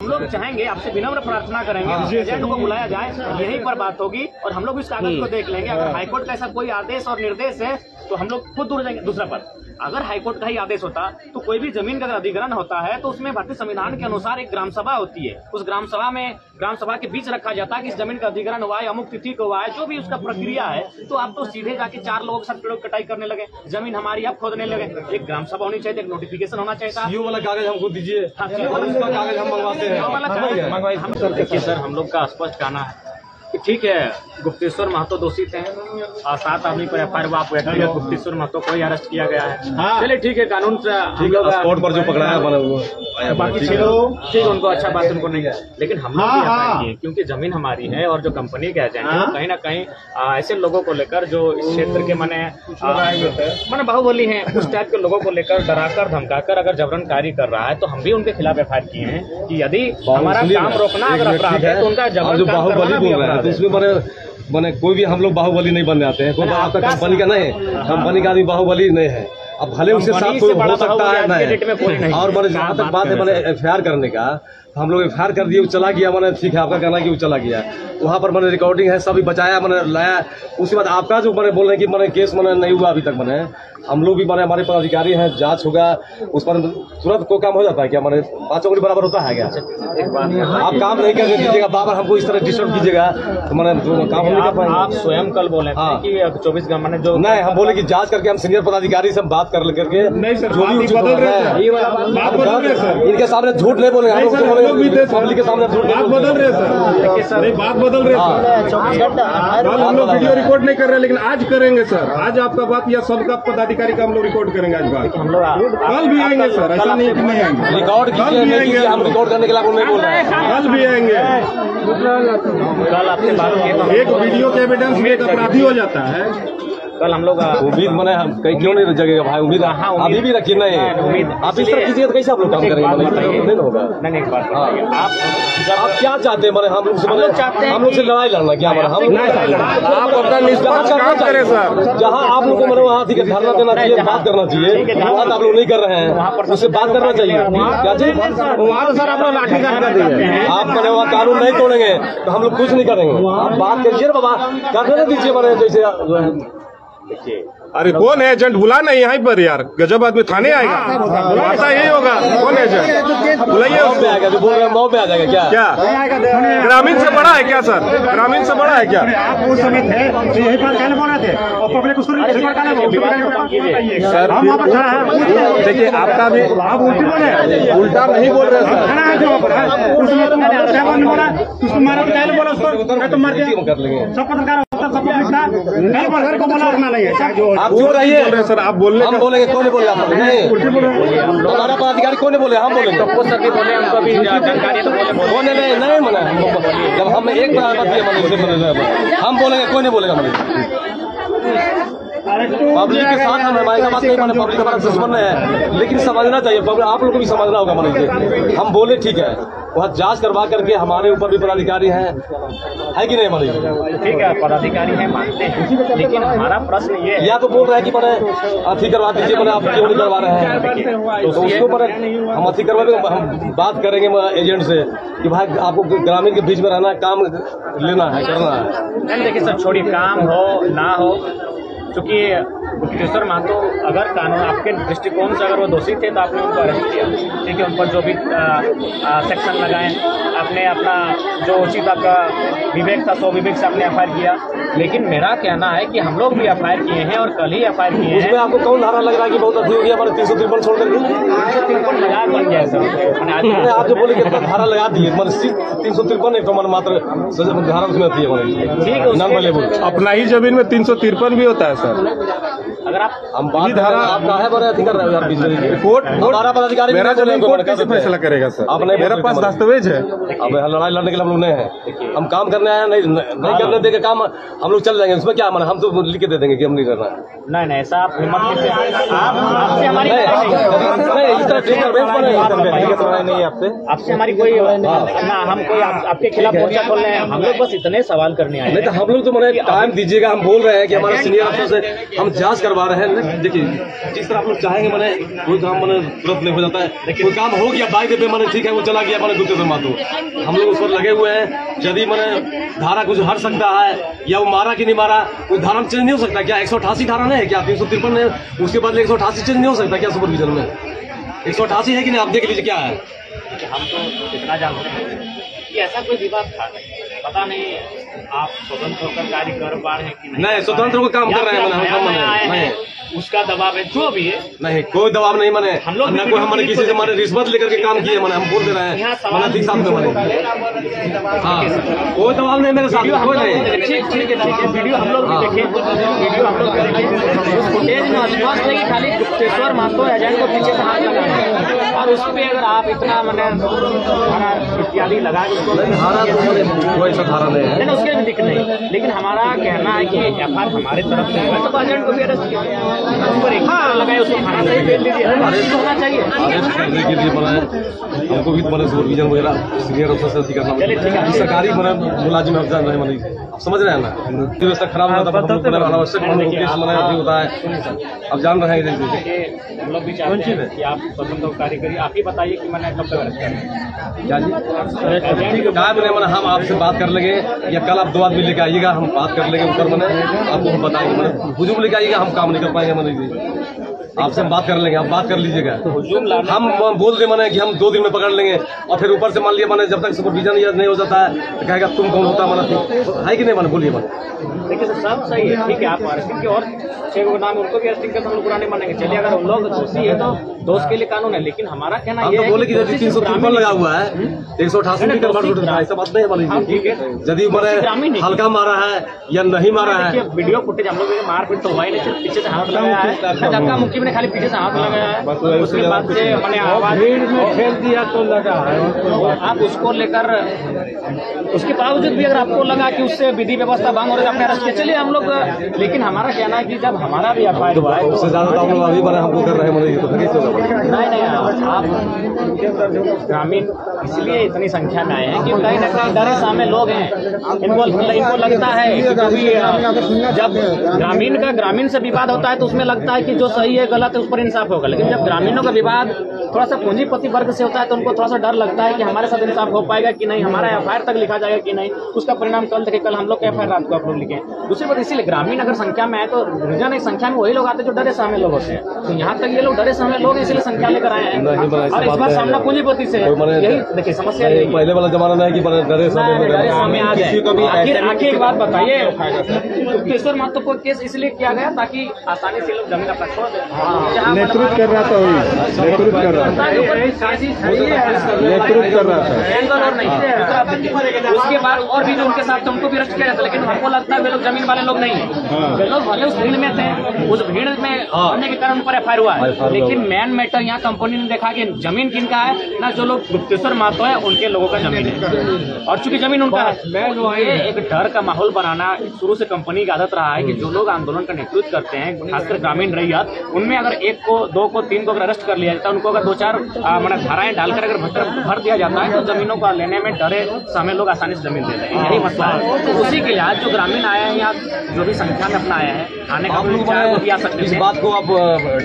हम लोग चाहेंगे, आपसे विनम्र प्रार्थना करेंगे, एजेंट को बुलाया जाए, यहीं पर बात होगी और हम लोग इस कागज को देख लेंगे। अगर हाईकोर्ट का ऐसा कोई आदेश और निर्देश है तो हम लोग खुद दूर जाएंगे। दूसरा पद, अगर हाईकोर्ट का ही आदेश होता तो कोई भी जमीन का अगर अधिग्रहण होता है तो उसमें भारतीय संविधान के अनुसार एक ग्राम सभा होती है। उस ग्राम सभा के बीच रखा जाता है कि इस जमीन का अधिग्रहण हुआ है, अमुक तिथि को हुआ है, जो भी उसका प्रक्रिया है। तो आप तो सीधे जाके 4 लोगों के साथ पेड़ों की कटाई करने लगे, जमीन हमारी आप खोदने लगे। एक ग्राम सभा होनी चाहिए, एक नोटिफिकेशन होना चाहिए था। वाला कागज हमको दीजिए, कागज हम मंगवाते हैं। देखिए सर, हम लोग का स्पष्ट कहना है कि ठीक है, गुप्तेश्वर महतो दोषित हैं और 7 आदमी पर एफआईआर हुआ, व्यक्तिगत गुप्तेश्वर महतो को ही अरेस्ट किया गया है। चलिए ठीक है, कानून से हम लोग स्पॉट पर जो पकड़ाया बाकी ठीक, उनको अच्छा बात उनको नहीं, लेकिन हम लोग भी एफआईआर किए क्योंकि जमीन हमारी है और जो कंपनी के एजेंट है कहीं ना कहीं ऐसे लोगों को लेकर जो इस क्षेत्र के माने बाहुबली हैं, उस टाइप के लोगों को लेकर डराकर धमकाकर अगर जबरनकारी कर रहा है तो हम भी उनके खिलाफ एफआईआर किए हैं कि यदि हमारा काम रोकना अगर अपराध है तो उनका जबरन बाहुबली बोल रहा है तो उसमें बने कोई भी हम लोग बाहुबली नहीं बन जाते हैं। कोई आपका कंपनी का नहीं है, कंपनी का आदमी बाहुबली नहीं है। अब भले उसके साथ कोई हो सकता है नहीं। और मैंने जहाँ तक बात है मैंने एफआईआर करने का, हम लोग एफआईआर कर दिए, वो चला गया। मैंने ठीक है, आपका कहना है कि वो चला गया, वहाँ पर मैंने रिकॉर्डिंग है, सभी बचाया, मैंने लाया। उसके बाद आपका जो मैंने बोल रहे हैं कि मैंने केस मैंने नहीं हुआ अभी तक। मैंने हम लोग भी मैंने हमारे पदाधिकारी हैं, जांच होगा, उस पर तुरंत कोई काम हो जाता है क्या? मैंने 5 उंगली बराबर होता है क्या? आप काम नहीं करने दीजिएगा, बार बार हमको इस तरह डिस्टर्ब कीजिएगा तो मैंने काम नहीं कर पाएंगे। आप स्वयं कल बोले कि 24 घंटे मैंने जो नहीं, हम बोले कि जांच करके हम सीनियर पदाधिकारी से हम बात कर करके जो भी उचित इनके सामने झूठ नहीं बोले, पब्लिक के सामने झूठ बात बदल रहे सर, बात बदल रहे सर। कल हम लोग वीडियो रिकॉर्ड नहीं कर रहे, लेकिन आज करेंगे सर। आज आपका बात या सबका पदाधिकारी का हम लोग रिकॉर्ड करेंगे। आज बात हम लोग कल भी आएंगे सर, ऐसा नहीं कि नहीं आएंगे। रिकॉर्ड कल भी आएंगे, हम रिकॉर्ड करने के लिए नहीं बोल रहे हैं। कल भी आएंगे। कल आपसे बात एक वीडियो के एविडेंस में एक अपराधी हो जाता है। कल हम लोग उम्मीद मैंने कहीं क्यों नहीं जगेगा भाई, उम्मीद अभी भी रखी नहीं। उम्मीद आप इस तरह कीजिएगा तो कैसे आप लोग काम करेंगे? नहीं होगा। नहीं, एक बात आप क्या चाहते हैं? मैंने हम लोग से लड़ाई लड़ना क्या? हम आप अपना निष्पक्ष काम करें सर। जहाँ आप लोग को मैंने वहाँ धरना देना चाहिए, बात करना चाहिए, बात आप लोग नहीं कर रहे हैं, उससे बात करना चाहिए। क्या चीज वहाँ सर आप लोग लाठी कर दिए, आप मैंने वहाँ कानून नहीं तोड़ेंगे तो हम लोग कुछ नहीं करेंगे। आप बात करिए बाबा, करने दीजिए मैंने जैसे। देखिए, अरे कौन है एजेंट? बुला नहीं यहाँ पर यार, गजब आदमी थाने आएगा, ऐसा यही होगा। कौन एजेंट? बुलाइए उसको। आएगा जो बोल रहे हैं 9 पे आ जाएगा क्या? ग्रामीण से बड़ा है क्या सर? ग्रामीण से बड़ा है क्या? आप उस समय थे तो यही बात कहने बोल रहे थे और पब्लिक उसको सर देखिए, आपका भी आप उल्टी बोले, उल्टा नहीं बोल रहे सर। उसको मारा तो कहने बोला, उसको तो मर गया। कर लेंगे। सब पत्रकार सब पब्लिक था, कल पर को बोला उठना नहीं है। आप क्यों रहिए बोल रहे सर? आप बोलने हम बोलेंगे, कौन नहीं बोले? आप नहीं, हमारा पदाधिकारी कौन नहीं बोले? हम बोलेंगे। वो सभी बोले, हमको भी जानकारी तो बोले कौन नहीं मना। जब हम एक बार हम बोलेंगे, कोई नहीं बोलेगा। पब्लिक के साथ हम हमारे बात नहीं माने, पब्लिक हमारा दुश्मन है, लेकिन समझना चाहिए। आप लोगों को भी समझना होगा। मानिए हम बोले ठीक है, वहाँ जांच करवा करके हमारे ऊपर भी पदाधिकारी हैं, है कि नहीं? मानिए ठीक है, पदाधिकारी हैं, मानते हैं, लेकिन हमारा प्रश्न ये है, या तो बोल रहे हैं कि मैंने अथी करवा दीजिए, मैंने आप क्यों नहीं करवा रहे हैं? तो उसको पर हम अथी करवा देंगे। हम बात करेंगे एजेंट से कि भाई आपको ग्रामीण के बीच में रहना, काम लेना है, करना है। देखिए सर, छोड़िए, काम हो ना हो, क्योंकि गुप्तेश्वर महतो अगर कानून आपके दृष्टिकोण से अगर वो दोषी थे तो आपने उनको अरेस्ट किया, ठीक है, उन पर जो भी सेक्शन लगाए, आपने अपना जो उचित आपका विवेक था सो विवेक से आपने एफआईआर किया। लेकिन मेरा कहना है कि हम लोग भी एफआईआर किए हैं और कल ही एफआईआर किए हैं। उसमें आपको कौन धारा लग रहा है कि बहुत अधिक हो गया? हमारे 353 छोड़ करके 353 लगा बन गया सर। आप जो बोले कि धारा लगा दिए, 353 एक तो मात्र धारा उसमें आती है। ठीक है, अपना ही जमीन में 353 भी होता है सर। अगर आप हम बात धारा आप काहे बड़े अधिक कर रहे हैं? कोर्ट हमारा पदाधिकारी मेरा जमीन कोर्ट कैसे फैसला करेगा सर? आप नहीं, मेरे पास दस्तावेज है। अब लड़ाई लड़ने के लिए हम लोग नहीं है, हम काम करने आए, नहीं करने देंगे काम, हम लोग चल जाएंगे। उसमें क्या माना? हम तो लिख के दे देंगे कि हम नहीं करना है। नहीं, ऐसा आप हिम्मत से आपसे हमारी आपसे हमारी कोई ना, हम कोई आपके खिलाफ मोर्चा खोल रहे हैं। हम लोग बस इतने सवाल करने आए। नहीं तो हम लोग तो मैंने टाइम दीजिएगा। हम बोल रहे हैं कि हमारा सीनियर अफसर से हम जांच करवा करवा रहे हैं। देखिए जिस तरह आप लोग चाहेंगे मैंने कोई काम मैंने तुरंत नहीं हो जाता है। कोई काम हो गया बाई पे मैंने ठीक है वो चला गया मैंने गुप्तेश्वर महतो, हम लोग उस पर लगे हुए हैं। यदि मैंने धारा कुछ हट सकता है या वो मारा कि नहीं मारा, कोई धारा चेंज नहीं हो सकता क्या? 188 धारा नहीं है क्या? 353 है, उसके बाद 188 चेंज नहीं हो सकता क्या सुपरविजन में? 188 है कि नहीं? आप देख लीजिए क्या है। हम तो इतना जानते हैं कि ऐसा कोई विवाद था नहीं, पता नहीं आप स्वतंत्र होकर कार्य कर पा रहे हैं कि नहीं, स्वतंत्र होकर काम कर रहे हैं मैंने, उसका दबाव है जो भी है। नहीं कोई दबाव नहीं मैंने, हम लोग कोई हमने किसी से मैंने रिश्वत लेकर के काम किए मैंने, हम बोल दे रहे हैं मैंने ठीक साथ में मैंने। हाँ कोई दबाव नहीं मेरे साथ, कोई नहीं। ठीक है वीडियो हम लोग भी देखें, वीडियो हम लोग भी देखें। उस फुटेज में स्पष्ट है कि खाली गुप्तेश्वर महतो एजेंट को पीछे से हाथ लगाना है और उस पर अगर आप इतना मैंने धारा इत्यादि लगा धारा तो कोई ऐसा धारा नहीं है, उसके भी दिख नहीं। लेकिन हमारा कहना है कि एफआईआर हमारे तरफ से है तो एजेंट को भी अरेस्ट किया, उसको एक लगाए, उसको थाना से ही भेज दीजिए, अरेस्ट होना चाहिए। अरेस्ट करने के लिए बनाए हमको भी मैंने सुपरविजन वगैरह सीनियर अफसर से करना, सरकारी मैंने मुलाजिम अफसर नहीं मैंने, आप समझ रहे हैं ना। व्यवस्था खराब होता है अनावश्यक होता है, अब जान रहे हैं। हम लोग भी चाहते हैं कि आप स्वतंत्र कार्य करिए, आप ही बताइए कि मैंने कब तक अरेस्ट करें। क्या जी क्या मैंने हम आपसे बात कर लेंगे या कल आप 2 आदमी लेके आइएगा, हम बात कर लेंगे ऊपर मैंने आपको हम बताएंगे। मैंने हुजूम लेके आइएगा, हम काम नहीं कर पाएंगे मैंने, आपसे हम बात कर लेंगे, आप बात कर लीजिएगा। हम बोल दे मैंने कि हम 2 दिन में पकड़ लेंगे और फिर ऊपर से मान लिया मैंने जब तक सुपरविजन नहीं हो जाता है तो कहेगा तुम कौन होता है मैंने, है कि नहीं मैंने, बोलिए मैंने। देखिए सर सब सही है, ठीक है आप अरेस्टिंग के और 6 नाम उनको भी अरेस्टिंग करके हम लोग पुराने मानेंगे, चलिए अगर उन लोग दोषी है तो दोष के लिए कानून है। लेकिन हमारा कहना ये है बोले कि 353 लगा हुआ है, 188 भी कन्वर्ट होता है, ऐसा बात नहीं है। यदि मैंने हल्का मारा है या नहीं मारा है, वीडियो फुटेज हम लोग मारपीट तो हुआ ही नहीं, सिर्फ पीछे से हाथ लगाया है, धक्का मुक्की में खाली पीछे से हाथ लगाया है, उसके बाद से मैंने आवाज फेल दिया तो लगा है। आप उसको लेकर उसके बावजूद भी अगर आपको लगा कि उससे विधि व्यवस्था भंग हो रही है, आपने अरेस्ट किया, चलिए हम लोग। लेकिन हमारा कहना है कि जब हमारा भी एफआईआर हुआ है उससे ज्यादा हम लोग अभी बने हमको कर रहे हैं तो नहीं आप ग्रामीण इसलिए इतनी संख्या में आए हैं कि कहीं ना कहीं डरे सामने लोग हैं, इनको लगता है कि जब ग्रामीण से विवाद होता है तो उसमें लगता है कि जो सही है गलत है उस पर इंसाफ होगा। लेकिन जब ग्रामीणों का विवाद थोड़ा सा पूंजीपति वर्ग से होता है तो उनको थोड़ा सा डर लगता है कि हमारे साथ इंसाफ हो पाएगा कि नहीं, हमारा एफआईआर तक लिखा जाएगा कि नहीं, उसका परिणाम कल तक, कल हम लोग का एफआईआर रात को आप लोग लिखे। दूसरी बात इसीलिए ग्रामीण अगर संख्या में आए तो रीजन एक संख्या में वही लोग आते हैं जो डरे सामने लोग होते हैं, तो यहाँ तक ये लोग डरे सामने लोग इसलिए संख्या लेकर आए हैं और इस बार सामना पूंजीपति से। यही देखिए समस्या यही पहले वाला जमाना नहीं कि डरे सामने आ जाए। आखिर एक बात बताइए, गुप्तेश्वर महतो को केस इसलिए किया गया ताकि आसानी से लोग जमीन अपना छोड़ दें। नेतृत्व कर रहा था, नेतृत्व कर रहा था, नेतृत्व कर रहा था। उसके बाद और भी जो उनके साथ थे उनको भी अरेस्ट किया जाता, लेकिन हमको लगता है वे लोग जमीन वाले लोग नहीं है, वे लोग भले उस भीड़ में थे, उस भीड़ में होने के कारण उन पर एफआईआर हुआ है। लेकिन मेन मैटर यहाँ कंपनी ने देखा कि जमीन किनका है ना, जो लोग गुप्तेश्वर महतो है उनके लोगों का जमीन है और चूंकि जमीन उनका है। ये एक डर का माहौल बनाना शुरू से कंपनी की आदत रहा है कि जो लोग आंदोलन का नेतृत्व करते हैं खासकर ग्रामीण रैयत, उनमें अगर 1 को 2 को 3 को अगर अरेस्ट कर लिया जाता है, उनको अगर 2-4 धाराएं डालकर अगर भर दिया जाता है तो जमीनों को लेने में डरे सामने लोग आसानी से जमीन देते हैं, यही मसला है। तो उसी के लिए आज जो ग्रामीण आए हैं यहाँ जो भी संख्या में अपना आया है, आने का वो भी आ सकते हैं। इस बात को आप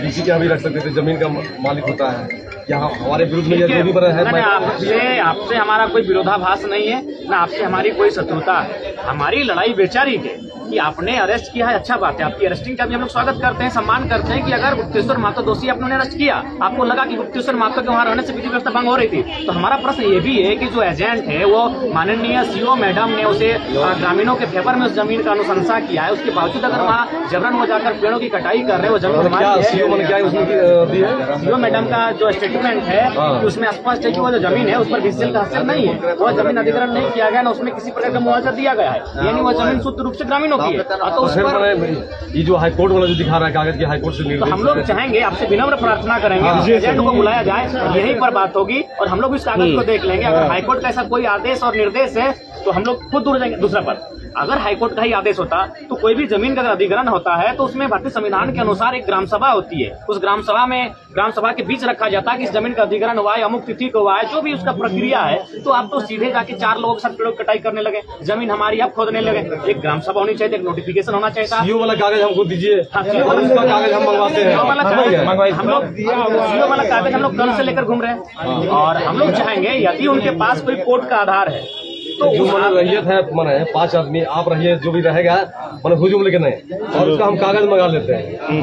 डीसी के यहाँ भी रख सकते थे, जमीन का मालिक होता है यहाँ हमारे विरुद्ध में जो भी बना है। आपसे हमारा कोई विरोधाभास नहीं है, ना आपसे हमारी कोई शत्रुता है, हमारी लड़ाई बेचारी है कि आपने अरेस्ट किया है, अच्छा बात है, आपकी अरेस्टिंग का भी हम लोग स्वागत करते हैं, सम्मान करते हैं कि अगर गुप्तेश्वर महतो दोषी आपने अरेस्ट किया, आपको लगा कि गुप्तेश्वर महतो के वहाँ रहने से विधि व्यवस्था भंग हो रही थी, तो हमारा प्रश्न ये भी है कि जो एजेंट है वो माननीय सीओ मैडम ने उसे ग्रामीणों के फेवर में उस जमीन का अनुशंसा किया है, उसके बावजूद अगर वहाँ जबरन हो जाकर पेड़ों की कटाई कर रहे हैं, वो जमीन हमारी है। सीओ मैडम का जो स्टेटमेंट है उसमें स्पष्ट है कि वो जो जमीन है उस पर विजिल का हस्ताक्षर नहीं है, वो जमीन अधिग्रहण नहीं किया गया, ना उसमें किसी प्रकार का मुआवजा दिया गया है, यानी वो जमीन शुद्ध रूप से ग्रामीणों की है। तो उस पर ये जो हाईकोर्ट वाला जो दिखा रहा है कागज की हाईकोर्ट से, तो हम लोग चाहेंगे, आपसे विनम्र प्रार्थना करेंगे एजेंट को बुलाया जाए, यहीं पर बात होगी और हम लोग इस कागज को देख लेंगे। अगर हाईकोर्ट का ऐसा कोई आदेश और निर्देश है तो हम लोग खुद दूर जाएंगे दूसरा पद। अगर हाईकोर्ट का ही आदेश होता तो कोई भी जमीन का अगर अधिग्रहण होता है तो उसमें भारतीय संविधान के अनुसार एक ग्राम सभा होती है। उस ग्राम सभा के बीच रखा जाता है कि इस जमीन का अधिग्रहण हुआ है, अमुक तिथि को हुआ है, जो भी उसका प्रक्रिया है। तो आप तो सीधे जाके 4 लोगों के साथ पेड़ों की कटाई करने लगे, जमीन हमारी आप खोदने लगे। एक ग्राम सभा होनी चाहिए, एक नोटिफिकेशन होना चाहिए था। सीओ वाला कागज हमको दीजिए, उसका कागज हम मंगवाते हैं। हम लोग कागज हम लोग कल से लेकर घूम रहे हैं और हम लोग चाहेंगे यदि उनके पास कोई कोर्ट का आधार है तो जो रैयत है माने 5 आदमी आप रहिए, जो भी रहेगा माने हुजूम लेके नहीं, और उसका हम कागज मंगा लेते हैं।